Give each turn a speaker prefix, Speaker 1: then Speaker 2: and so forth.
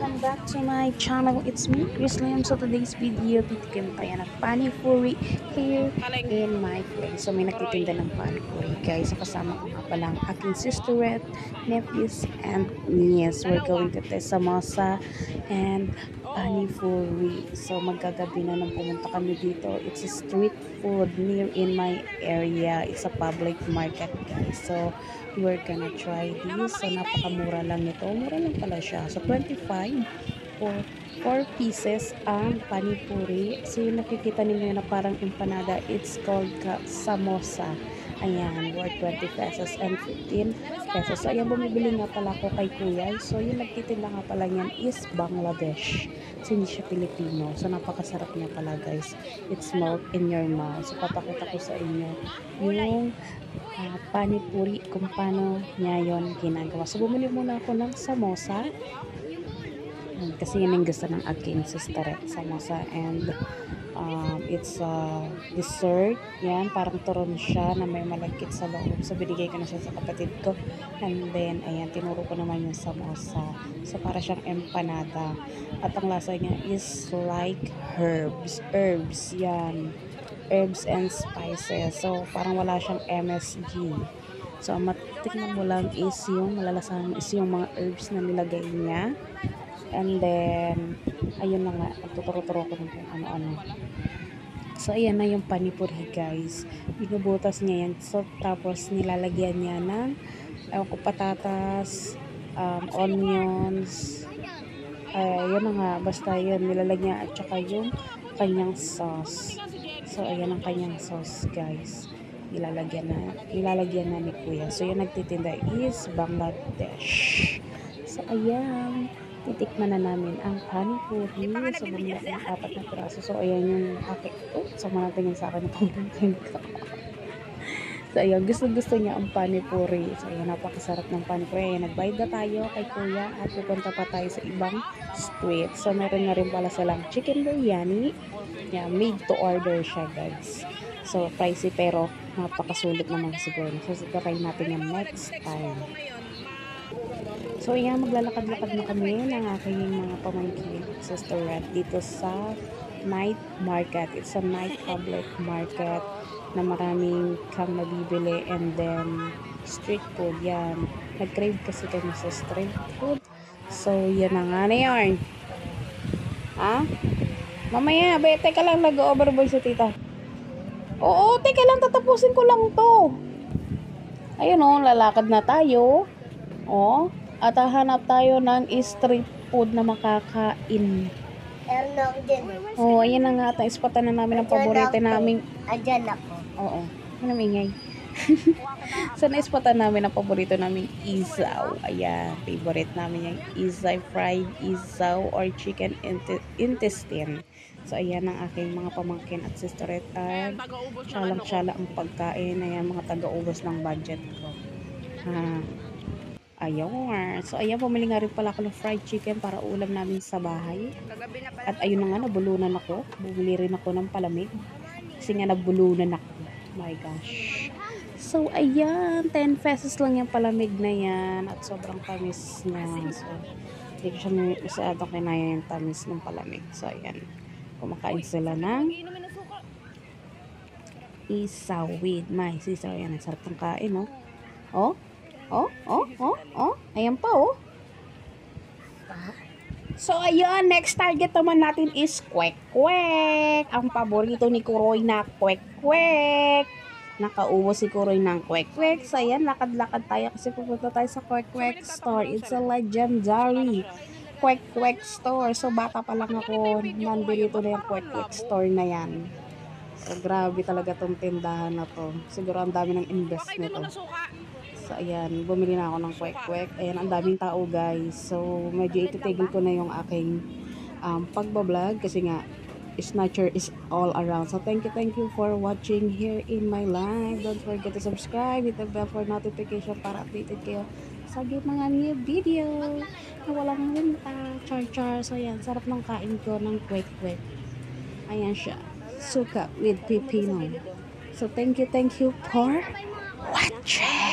Speaker 1: welcome back to my channel. It's me, Chris Lim. So today's video, titikim tayo ng panipuri here in my place. So may nagtitinda ng panipuri guys. So kasama ko nga pala ang aking sisterette, nephews, and niece. We're going to test samosa and panipuri. So magagabi na nang pumunta kami dito. It's a street food near in my area. It's a public market guys. So we're gonna try this. So napakamura lang nito. Mura lang pala siya. So 25 for 4 pieces ang panipuri. So yung nakikita ninyo na parang empanada, it's called samosa. Ayan, worth 20 pesos and 15 pesos. So ayan, bumibili nga pala ako kay kuya. So yung nagtitinda nga pala niyan is Bangladesh. So hindi siya Pilipino. So napakasarap niya pala guys. It's melt in your mouth. So papakita ko sa inyo yung panipuri kung paano niya yon ginagawa. So bumili muna ako ng samosa. Kasi yun yung gusto ng aking sister, samosa, and it's a dessert. Yan, parang turon siya na may malagkit sa loob. So binigay ko na siya sa kapatid ko, and then ayan, tinuro ko naman yung samosa. So para siyang empanada, at ang lasa niya is like herbs yan, herbs and spices. So parang wala siyang MSG. So ang matikman mo lang is yung malalasahan is yung mga herbs na nilagay niya. And then, ayun na nga, tuturo-turo ko ng kung ano-ano. So, ayan na yung panipuri guys. Binubutas niya yan. So, tapos nilalagyan niya ng patatas, onions. Yun na nga, basta yun. Nilalagyan at saka yung kanyang sauce. So, ayan ang kanyang sauce guys. Nilalagyan na ni kuya. So, yung nagtitinda is Bangladesh. So, ayan. Titikman na namin ang panipuri. So, bumili ng 4 na piraso. So, ayan yung akin. So, manatingin sa akin na pangkain ko. So, ayan. Gusto niya ang panipuri. So, ayan. Napakasarap ng panipuri. Ayan. Nagbayad na tayo kay kuya at pupunta pa tayo sa ibang street. So, meron na rin pala silang chicken biryani. Yeah, made to order siya, guys. So, pricey pero napakasulit naman siguro. So, try natin yung next time. So, ayan, maglalakad-lakad na kami ng aking mga pamangkin sister Red dito sa night market. It's a night public market na maraming kang nabibili, and then street food. Yan. Nag-crave kasi kami sa street food. So, yan na nga na yun. Ha? Mamaya, teka lang, nag-overboy sa tita. Oo, teka lang, tatapusin ko lang to. Ayun o, lalakad na tayo. O, at hahanap tayo ng street food na makakain. Oh, ayan na nga. Ispatan na namin ang paborito namin.
Speaker 2: Adyan ako.
Speaker 1: Oo. Ano ingay? So, naispatan namin ang paborito namin isaw. Ayan. Favorite namin yung isaw, fried isaw or chicken intestine. So, ayan ang aking mga pamangkin at sisterette. At tsalang-tsala ang pagkain. Ayan, mga taga-ubos ng budget ko. Ayun. So, ayan, pumili nga rin pala ako ng fried chicken para ulam namin sa bahay. At ayun na nga, nabulunan ako. Bumili rin ako ng palamig. Kasi nga, nabulunan ako. My gosh. So, ayan, 10 pesos lang yung palamig na yan. At sobrang tamis niya. So, hindi ko siya masyadong kinaya yung tamis ng palamig. So, ayan. Kumakain sila ng isaw with my sister. Ayan, ang sarap ng kain, no? Oh? Ayan pa, oh. So, ayun, next target naman natin is kwek-kwek. Ang paborito ni Kuroy na kwek-kwek. Nakaubo si Kuroy ng kwek-kwek. So, ayan, lakad-lakad tayo kasi pupunta tayo sa kwek-kwek store. It's a legendary kwek-kwek store. So, bata pa lang ako, nandito na yung kwek-kwek store na yan. So, grabe talaga tong tindahan na to. Siguro ang dami ng invest nito. So, ayan, bumili na ako ng kwek-kwek. Ayan, ang daming tao, guys. So, medyo ititigil ko na yung aking pagbablog kasi nga, snatcher is all around. So, thank you for watching here in my live. Don't forget to subscribe, hit the bell for notification para updated kayo sa mga new video na walang linta. Char. So, ayan, sarap ng kain ko ng kwek-kwek. Ayan siya. Suka with pipino. So, thank you for watching.